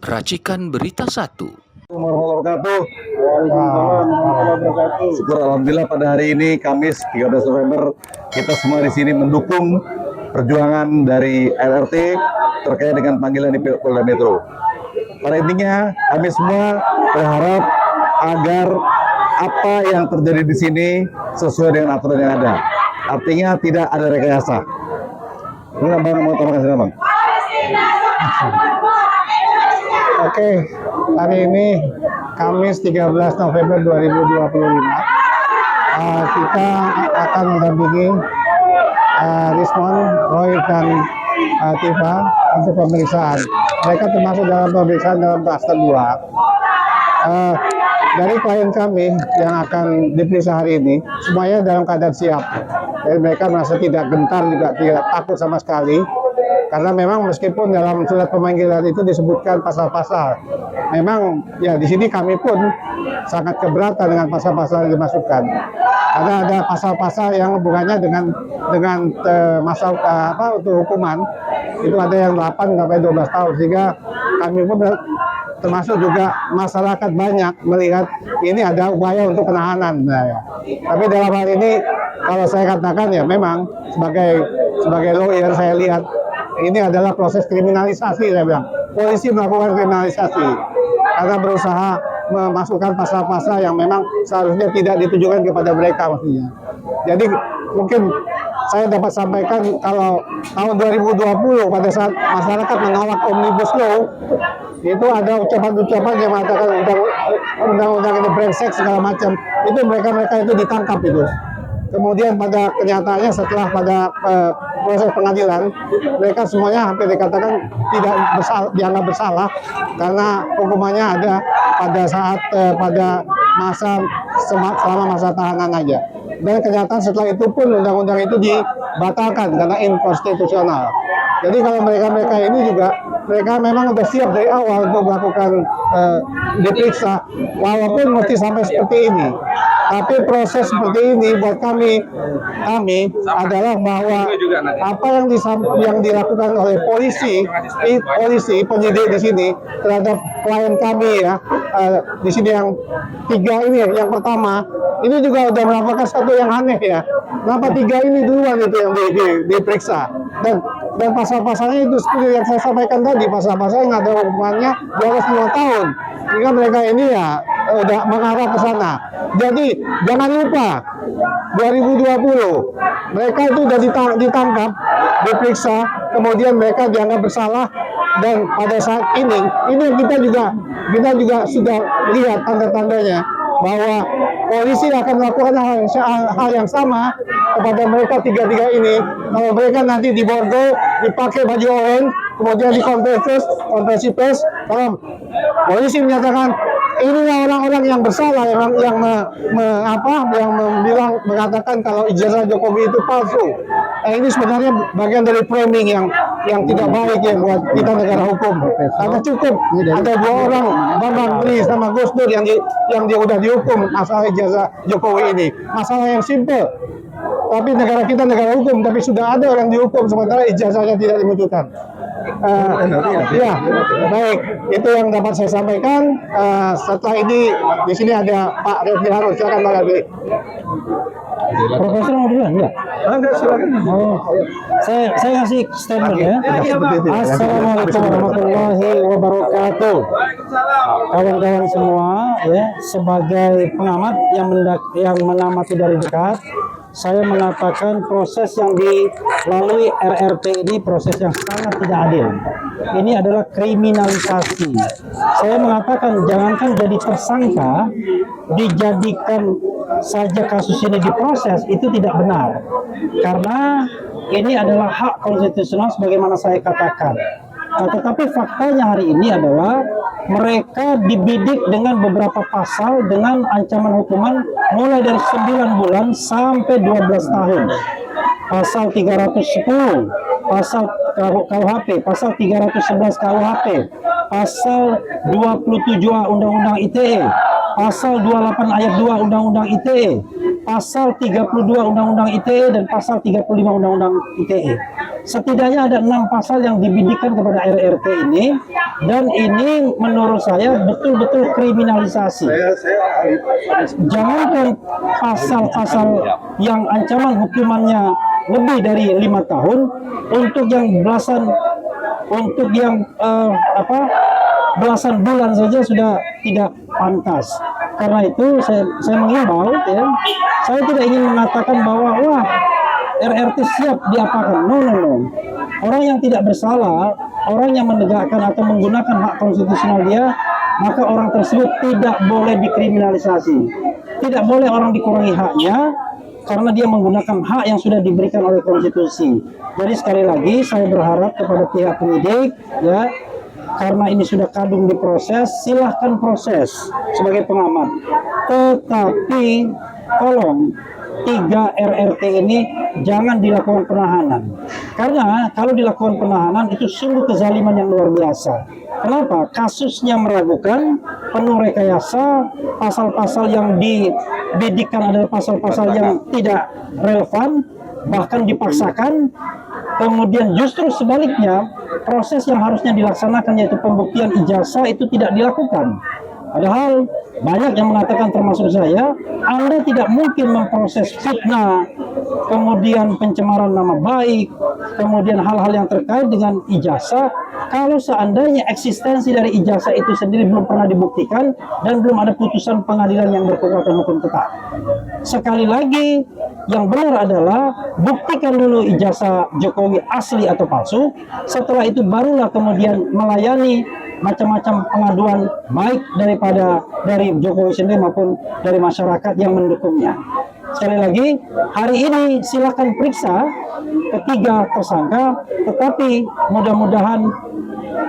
Racikan Berita 1. Syukur alhamdulillah pada hari ini Kamis 13 November kita semua di sini mendukung perjuangan dari LRT terkait dengan panggilan di Polda Metro. Pada intinya kami semua berharap agar apa yang terjadi di sini sesuai dengan aturan yang ada. Artinya tidak ada rekayasa. Ini Bang, mau terima kasih Bang. Oke, hari ini Kamis 13 November 2025 kita akan mendampingi Rismon, Roy, dan Tifa untuk pemeriksaan. Mereka termasuk dalam pemeriksaan dalam klaster 2. Dari klien kami yang akan diperiksa hari ini, semuanya dalam keadaan siap. Jadi mereka merasa tidak gentar, juga tidak takut sama sekali. Karena memang meskipun dalam surat pemanggilan itu disebutkan pasal-pasal, memang ya di sini kami pun sangat keberatan dengan pasal-pasal yang dimasukkan. Karena ada pasal-pasal yang hubungannya dengan masal untuk hukuman itu ada yang 8 sampai 12 tahun, sehingga kami pun termasuk juga masyarakat banyak melihat ini ada upaya untuk penahanan. Nah, ya. Tapi dalam hal ini kalau saya katakan ya memang sebagai lawyer saya lihat ini adalah proses kriminalisasi, saya bilang. Polisi melakukan kriminalisasi karena berusaha memasukkan pasal-pasal yang memang seharusnya tidak ditujukan kepada mereka maksudnya. Jadi mungkin saya dapat sampaikan kalau tahun 2020 pada saat masyarakat menolak Omnibus Law, itu ada ucapan-ucapan yang mengatakan undang-undang ini brengsek segala macam. Itu mereka itu ditangkap itu. Kemudian pada kenyataannya setelah pada proses pengadilan, mereka semuanya hampir dikatakan dianggap bersalah karena hukumannya ada pada saat pada selama masa tahanan aja. Dan kenyataan setelah itu pun undang-undang itu dibatalkan karena inkonstitusional. Jadi kalau mereka ini juga mereka memang sudah siap dari awal untuk melakukan diperiksa, walaupun mesti sampai seperti ini. Tapi proses seperti ini buat kami adalah bahwa apa yang dilakukan oleh polisi penyidik di sini terhadap klien kami ya di sini yang 3 ini, yang pertama ini juga udah merupakan satu yang aneh ya. Kenapa 3 ini duluan itu yang diperiksa dan pasal-pasalnya itu seperti yang saya sampaikan tadi, pasal-pasal yang ada hukumannya di atas 5 tahun. Sehingga mereka ini ya udah mengarah ke sana. Jadi jangan lupa 2020 mereka itu sudah ditangkap, diperiksa, kemudian mereka dianggap bersalah, dan pada saat ini kita juga sudah lihat tanda-tandanya bahwa polisi akan melakukan hal yang sama kepada mereka 3 ini. Kalau mereka nanti diborgol, dipakai baju oranye, kemudian di konferensi pers, kalau polisi menyatakan inilah orang-orang yang bersalah, yang mengatakan kalau ijazah Jokowi itu palsu. Ini sebenarnya bagian dari framing yang tidak baik ya buat kita negara hukum. Karena cukup ada 2 orang, Bambang Tri sama Gus Dur yang dia udah dihukum masalah ijazah Jokowi ini. Masalah yang simple. Tapi negara kita negara hukum, tapi sudah ada orang dihukum sementara ijazahnya tidak dimunculkan. Ya, baik, itu yang dapat saya sampaikan. Setelah ini di sini ada Pak Refli Harun, silakan Pak Refli. Profesor mau duluan enggak? Enggak, silakan. Oh, saya ngasih statement ya. Assalamualaikum warahmatullahi wabarakatuh. Kawan-kawan semua ya, sebagai pengamat yang mengamati dari dekat, saya mengatakan proses yang dilalui RRT ini proses yang sangat tidak adil. Ini adalah kriminalisasi. Saya mengatakan jangankan jadi tersangka, dijadikan saja kasus ini diproses itu tidak benar. Karena ini adalah hak konstitusional sebagaimana saya katakan. Tetapi faktanya hari ini adalah mereka dibidik dengan beberapa pasal dengan ancaman hukuman mulai dari 9 bulan sampai 12 tahun. Pasal 310, pasal KUHP, pasal 311 KUHP, pasal 27A Undang-Undang ITE, pasal 28 ayat 2 Undang-Undang ITE, pasal 32 Undang-Undang ITE, dan pasal 35 Undang-Undang ITE. setidaknya ada 6 pasal yang dibidikan kepada RRT ini, dan ini menurut saya betul-betul kriminalisasi. Jangankan pasal-pasal yang ancaman hukumannya lebih dari 5 tahun, untuk yang belasan bulan saja sudah tidak pantas. Karena itu saya mengimbau, ya, saya tidak ingin mengatakan bahwa wah RRT siap diapakan. No. Orang yang tidak bersalah, orang yang menegakkan atau menggunakan hak konstitusional dia, maka orang tersebut tidak boleh dikriminalisasi. Tidak boleh orang dikurangi haknya karena dia menggunakan hak yang sudah diberikan oleh konstitusi. Jadi sekali lagi saya berharap kepada pihak penyidik, ya, karena ini sudah kadung diproses, silahkan proses sebagai pengamat. Tetapi tolong 3 RRT ini jangan dilakukan penahanan. Karena kalau dilakukan penahanan itu sungguh kezaliman yang luar biasa. Kenapa? Kasusnya meragukan, penuh rekayasa, pasal-pasal yang dibidikan adalah pasal-pasal yang tidak relevan, bahkan dipaksakan. Kemudian justru sebaliknya, proses yang harusnya dilaksanakan yaitu pembuktian ijazah itu tidak dilakukan. Padahal banyak yang mengatakan termasuk saya, Anda tidak mungkin memproses fitnah, kemudian pencemaran nama baik, kemudian hal-hal yang terkait dengan ijazah, kalau seandainya eksistensi dari ijazah itu sendiri belum pernah dibuktikan dan belum ada putusan pengadilan yang berkekuatan hukum tetap. Sekali lagi, yang benar adalah buktikan dulu ijazah Jokowi asli atau palsu, setelah itu barulah kemudian melayani macam-macam pengaduan baik dari Jokowi sendiri maupun dari masyarakat yang mendukungnya. Sekali lagi, hari ini silakan periksa ketiga tersangka, tetapi mudah-mudahan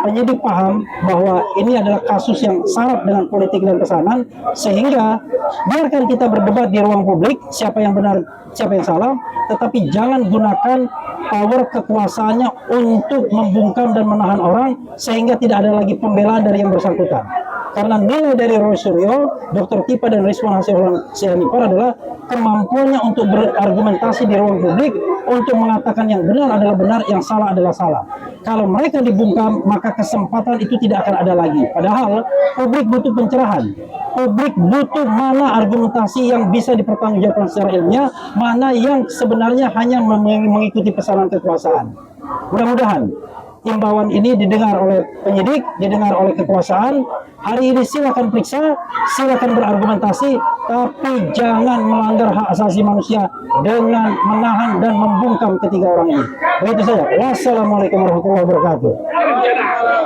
penyidik paham bahwa ini adalah kasus yang syarat dengan politik dan pesanan, sehingga biarkan kita berdebat di ruang publik siapa yang benar, siapa yang salah, tetapi jangan gunakan power kekuasaannya untuk membungkam dan menahan orang sehingga tidak ada lagi pembelaan dari yang bersangkutan. Karena nilai dari Roy Suryo, Dr. Kipa dan Rizwan Sihanipar adalah kemampuannya untuk berargumentasi di ruang publik untuk mengatakan yang benar adalah benar, yang salah adalah salah. Kalau mereka dibungkam, maka kesempatan itu tidak akan ada lagi. Padahal publik butuh pencerahan. Publik butuh mana argumentasi yang bisa dipertanggungjawabkan secara ilmiah, mana yang sebenarnya hanya mengikuti pesanan kekuasaan. Mudah-mudahan imbauan ini didengar oleh penyidik, didengar oleh kekuasaan. Hari ini silakan periksa, silakan berargumentasi, tapi jangan melanggar hak asasi manusia dengan menahan dan membungkam ketiga orang ini. Begitu saja. Wassalamualaikum warahmatullahi wabarakatuh.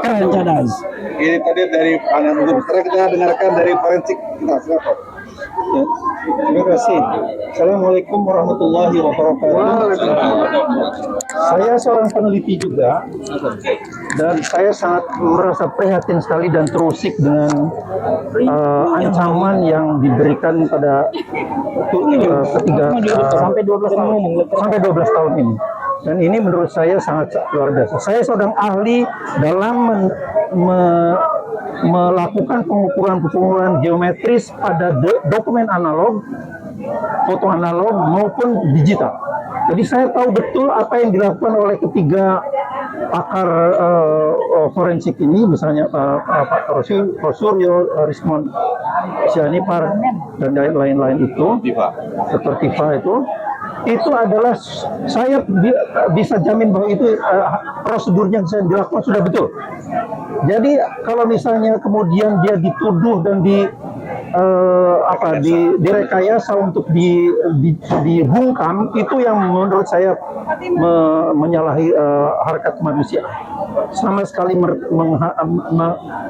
Keren cadas. Ini tadi dari panel hukum. Sekarang kita dengarkan dari forensik. Kita silakan. Ya, terima kasih. Assalamualaikum warahmatullahi wabarakatuh. Saya seorang peneliti juga, dan saya sangat merasa prihatin sekali dan terusik dengan ancaman yang diberikan pada ketiga sampai 12 tahun ini. Dan ini menurut saya sangat luar biasa. Saya seorang ahli dalam melakukan pengukuran geometris pada dokumen analog, foto analog maupun digital. Jadi saya tahu betul apa yang dilakukan oleh ketiga pakar forensik ini, misalnya Pak Suryo, Rizwan Sihanipar, dan lain-lain itu, seperti FA itu adalah, saya bisa jamin bahwa itu prosedurnya yang saya dilakukan sudah betul. Jadi kalau misalnya kemudian dia dituduh dan direkayasa untuk dibungkam, itu yang menurut saya menyalahi harkat kemanusiaan, sama sekali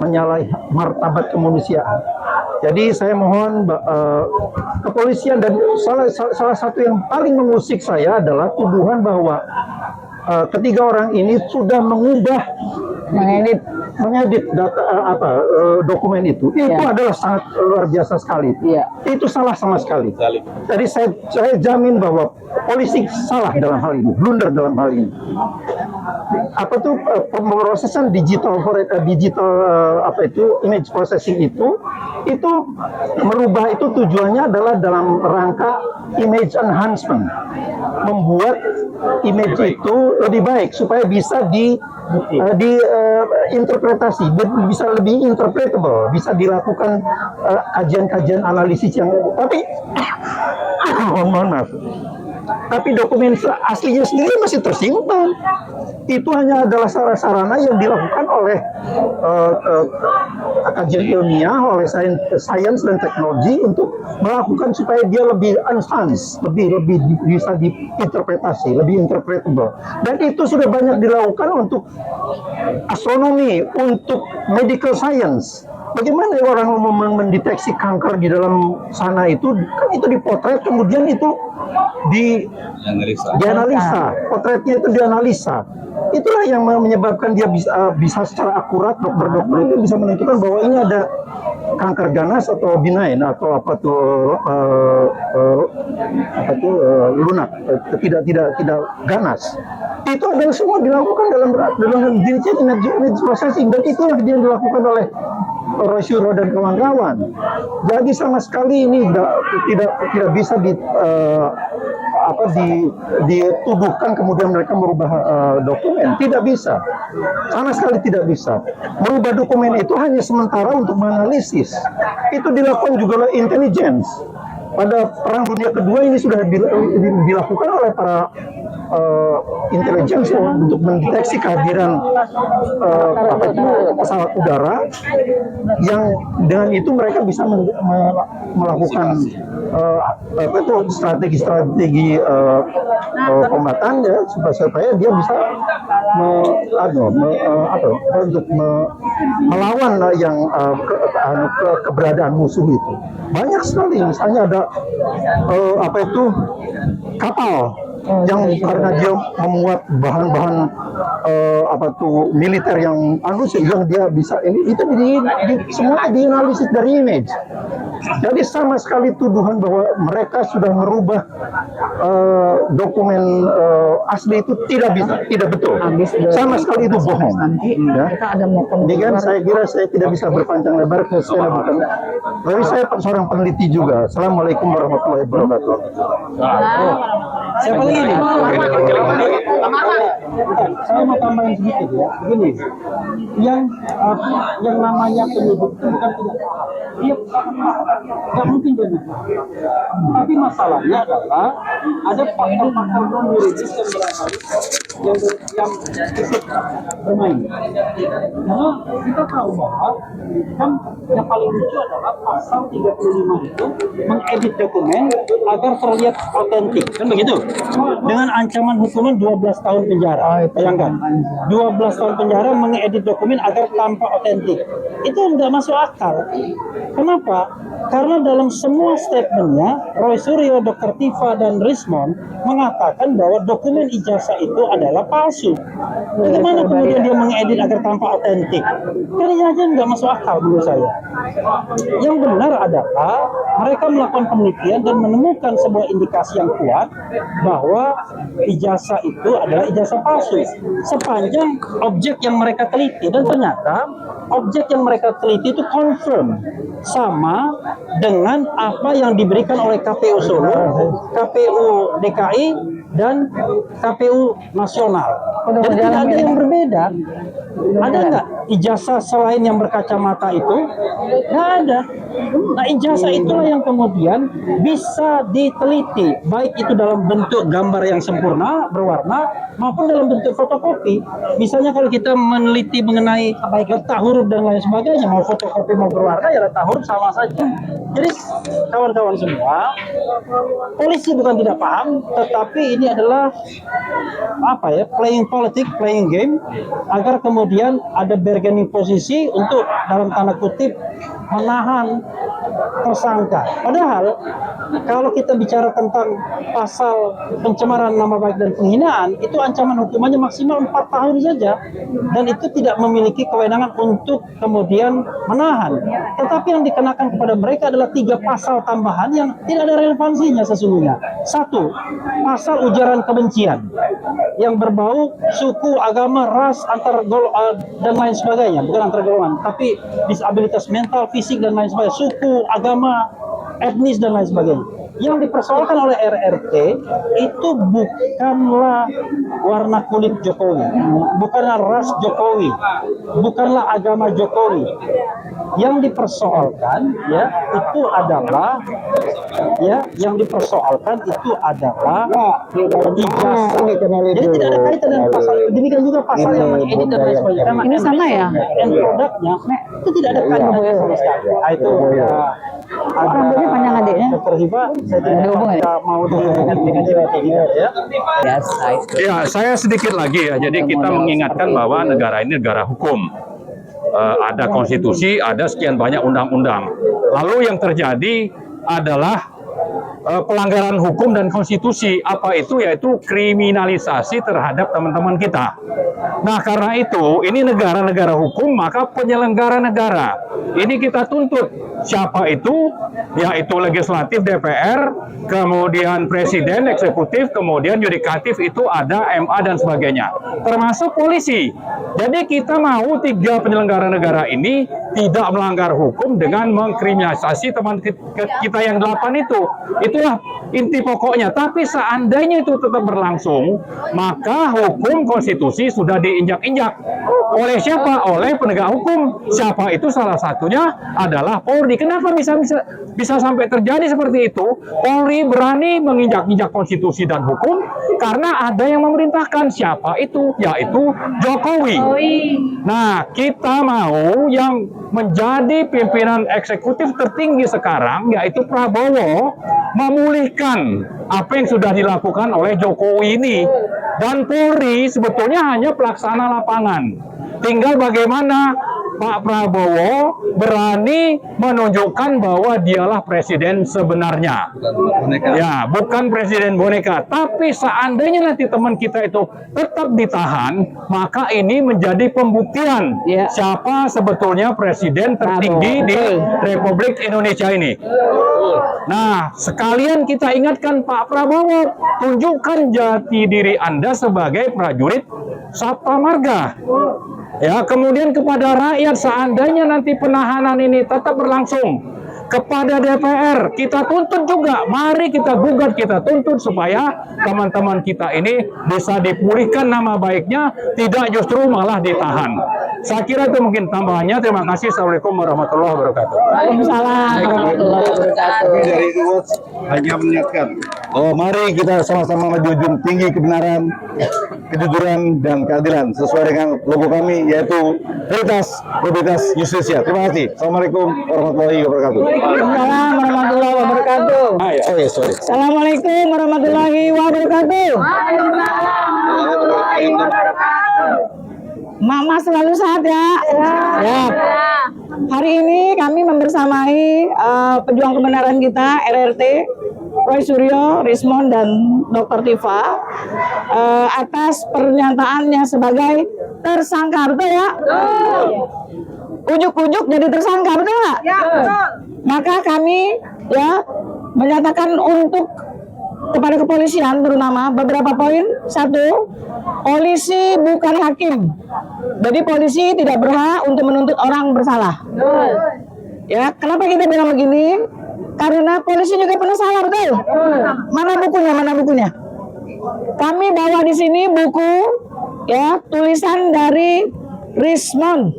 menyalahi martabat kemanusiaan. Jadi saya mohon kepolisian, dan salah satu yang paling mengusik saya adalah tuduhan bahwa ketiga orang ini sudah mengedit dokumen itu adalah sangat luar biasa sekali. Itu salah sama sekali. Jadi saya jamin bahwa polisi salah dalam hal ini, blunder dalam hal ini. Pemrosesan digital image processing itu itu merubah itu tujuannya adalah dalam rangka image enhancement, membuat image itu lebih baik supaya bisa interpretasi, bisa lebih interpretable, bisa dilakukan kajian-kajian analisis yang tapi mohon maaf. Tapi dokumen aslinya sendiri masih tersimpan. Itu hanya adalah sarana yang dilakukan oleh kajian ilmiah, oleh sains dan teknologi untuk melakukan supaya dia lebih enhanced, lebih bisa diinterpretasi, lebih interpretable. Dan itu sudah banyak dilakukan untuk astronomi, untuk medical science. Bagaimana orang mendeteksi kanker di dalam sana itu, kan itu dipotret, kemudian itu dianalisa, potretnya itu dianalisa. Itulah yang menyebabkan dia bisa secara akurat, dokter-dokter itu bisa menentukan bahwa ini ada kanker ganas atau benign atau lunak, tidak ganas. Itu adalah semua dilakukan dalam image processing, dan itu yang dilakukan oleh Roy Suryo dan kawan-kawan. Jadi sama sekali ini tidak bisa dituduhkan kemudian mereka merubah dokumen. Tidak bisa, sama sekali tidak bisa. Merubah dokumen itu hanya sementara untuk menganalisis. Itu dilakukan juga oleh intelligence. Pada Perang Dunia Kedua ini sudah dilakukan oleh para intelligence untuk mendeteksi kehadiran pesawat udara, yang dengan itu mereka bisa melakukan strategi kombatan ya, supaya dia bisa untuk melawan yang keberadaan musuh itu. Banyak sekali, misalnya ada kapal yang karena dia memuat bahan-bahan militer yang sehingga dia bisa semua dianalisis dari image. Jadi sama sekali tuduhan bahwa mereka sudah merubah dokumen asli itu tidak bisa, tidak betul. Sama sekali itu bohong. Ya. Dengan saya kira saya tidak bisa berpanjang lebar, tapi saya seorang peneliti juga. Assalamualaikum warahmatullahi wabarakatuh. Siapa lagi nih? Saya mau tambahin sedikit ya. Begini, yang namanya penyebut itu bukan tidak paham. Dia nggak mungkin jadi. Tapi masalahnya adalah ada faktor-faktor non yuridis yang barangkali yang ikut bermain. Karena kita tahu bahwa kan yang paling lucu adalah pasal 35 itu mengedit dokumen agar terlihat otentik, kan begitu? Dengan ancaman hukuman 12 tahun penjara. Bayangkan, 12 tahun penjara mengedit dokumen agar tampak otentik. Itu nggak masuk akal. Kenapa? Karena dalam semua statementnya, Roy Suryo, Dr. Tifa, dan Rismond mengatakan bahwa dokumen ijazah itu adalah palsu. Bagaimana kemudian dia mengedit agar tampak otentik? Kan ini aja nggak masuk akal menurut saya. Yang benar adalah mereka melakukan penelitian dan menemukan sebuah indikasi yang kuat bahwa ijazah itu adalah ijazah palsu sepanjang objek yang mereka teliti, dan ternyata objek yang mereka teliti itu confirm sama dengan apa yang diberikan oleh KPU Solo, KPU DKI, dan KPU Nasional. Jadi tidak ada yang berbeda. Ada nggak ijazah selain yang berkacamata itu? Nggak ada. Nah, ijazah itulah yang kemudian bisa diteliti, baik itu dalam bentuk gambar yang sempurna, berwarna, maupun dalam bentuk fotokopi. Misalnya kalau kita meneliti mengenai letak huruf dan lain sebagainya, mau fotokopi mau berwarna, ya letak huruf sama saja. Jadi kawan-kawan semua, polisi bukan tidak paham, tetapi ini adalah playing politik, playing game, agar kemudian ada bargaining posisi untuk dalam tanda kutip menahan tersangka. Padahal kalau kita bicara tentang pasal pencemaran nama baik dan penghinaan, itu ancaman hukumannya maksimal 4 tahun saja, dan itu tidak memiliki kewenangan untuk kemudian menahan. Tetapi yang dikenakan kepada mereka adalah 3 pasal tambahan yang tidak ada relevansinya sesungguhnya. 1, pasal ujaran kebencian yang berbau suku, agama, ras, dan lain sebagainya, bukan antar golongan, tapi disabilitas mental, fisik, dan lain sebagainya, suku, agama, etnis, dan lain sebagainya. Yang dipersoalkan oleh RRT itu bukanlah warna kulit Jokowi, bukanlah ras Jokowi, bukanlah agama Jokowi. Yang dipersoalkan itu adalah ijazah. Jadi tidak ada kaitan dengan pasal itu. Demikian juga pasal yang mengedit dan lain sebagainya. Ini sama ya? Dan produknya itu tidak ada kaitannya sama sekali. Itu Rambutnya panjang adiknya. Dr. Hiba, saya tidak mau dengan ya. Ya, saya sedikit lagi ya. Jadi kita mengingatkan bahwa negara ini negara hukum. Ada konstitusi, ada sekian banyak undang-undang. Lalu yang terjadi adalah pelanggaran hukum dan konstitusi. Apa itu? Yaitu kriminalisasi terhadap teman-teman kita. Nah, karena itu ini negara-negara hukum, maka penyelenggara negara ini kita tuntut. Siapa itu? Yaitu legislatif DPR, kemudian presiden, eksekutif, kemudian yudikatif itu ada MA dan sebagainya. Termasuk polisi. Jadi kita mau 3 penyelenggara negara ini tidak melanggar hukum dengan mengkriminalisasi teman kita yang 8 itu. Itulah inti pokoknya. Tapi seandainya itu tetap berlangsung, maka hukum konstitusi sudah diinjak-injak. Oleh siapa? Oleh penegak hukum. Siapa itu? Salah satunya adalah Polri. Kenapa bisa sampai terjadi seperti itu? Polri berani menginjak-injak konstitusi dan hukum karena ada yang memerintahkan. Siapa itu? Yaitu Jokowi. Nah, kita mau yang menjadi pimpinan eksekutif tertinggi sekarang, yaitu Prabowo, memulihkan apa yang sudah dilakukan oleh Jokowi ini. Dan Polri sebetulnya hanya pelaksana lapangan. Tinggal bagaimana Pak Prabowo berani menunjukkan bahwa dialah presiden sebenarnya. Ya, bukan presiden boneka. Tapi seandainya nanti teman kita itu tetap ditahan, maka ini menjadi pembuktian siapa sebetulnya presiden tertinggi di Republik Indonesia ini. Nah, sekalian kita ingatkan Pak Prabowo, tunjukkan jati diri Anda sebagai prajurit Sabta Marga. Ya, kemudian kepada rakyat, seandainya nanti penahanan ini tetap berlangsung, kepada DPR kita tuntut juga, mari kita gugat, kita tuntut supaya teman-teman kita ini bisa dipulihkan nama baiknya, tidak justru malah ditahan. Saya kira itu mungkin tambahannya. Terima kasih. Assalamualaikum warahmatullahi wabarakatuh. Waalaikumsalam warahmatullahi wabarakatuh. Dari Duwes hanya mengingatkan, mari kita sama-sama menjunjung tinggi kebenaran, kejujuran, dan keadilan sesuai dengan logo kami, yaitu Veritas, Probabilitas, Justisia. Terima kasih. Assalamualaikum warahmatullahi wabarakatuh. Waalaikumsalam warahmatullahi wabarakatuh. Assalamualaikum warahmatullahi wabarakatuh. Mama selalu sehat ya. Ya. Hari ini kami membersamai pejuang kebenaran kita, RRT, Roy Suryo, Rismond, dan Dr. Tifa atas pernyataannya sebagai tersangka, betul ya? Ujuk-ujuk jadi tersangka, betul nggak? Ya, betul. Maka kami menyatakan untuk kepada kepolisian terutama beberapa poin. 1, polisi bukan hakim. Jadi polisi tidak berhak untuk menuntut orang bersalah. Ya, kenapa kita bilang begini? Karena polisi juga pernah salah, betul? Mana bukunya? Mana bukunya? Kami bawa di sini buku tulisan dari Rismond.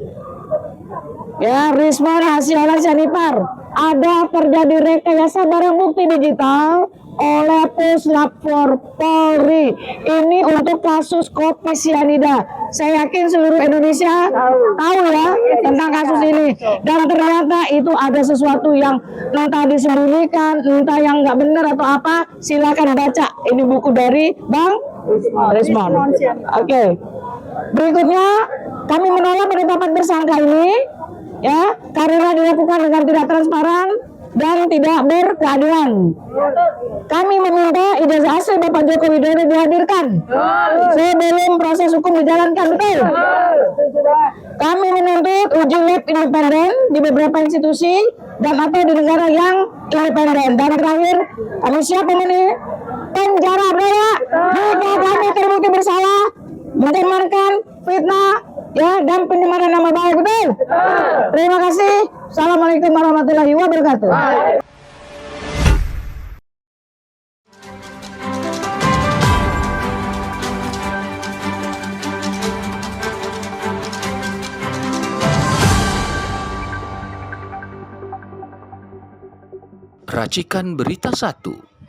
Ya, Rismond Hasyola Syanipar. Ada terjadi rekayasa barang bukti digital oleh Puslap Polri. Ini untuk kasus kopi sianida. Saya yakin seluruh Indonesia tahu ya tentang kasus ini. Dan ternyata itu ada sesuatu yang entah disembunyikan, entah yang nggak benar atau apa. Silakan baca. Ini buku dari Bang Rismond. Oke. Berikutnya kami menolak penetapan tersangka ini karena dilakukan dengan tidak transparan, dan tidak berkeadilan. Kami meminta ijazah asli Bapak Joko Widodo dihadirkan sebelum proses hukum dijalankan. Betul. Kami menuntut uji lab independen di beberapa institusi dan atau di negara yang independen. Dan terakhir, kami siap memenuhi penjara budaya jika kami terbukti bersalah mencemarkan fitnah ya dan pencemaran nama baik. Betul. Terima kasih. Assalamualaikum warahmatullahi wabarakatuh. Racikan Berita 1.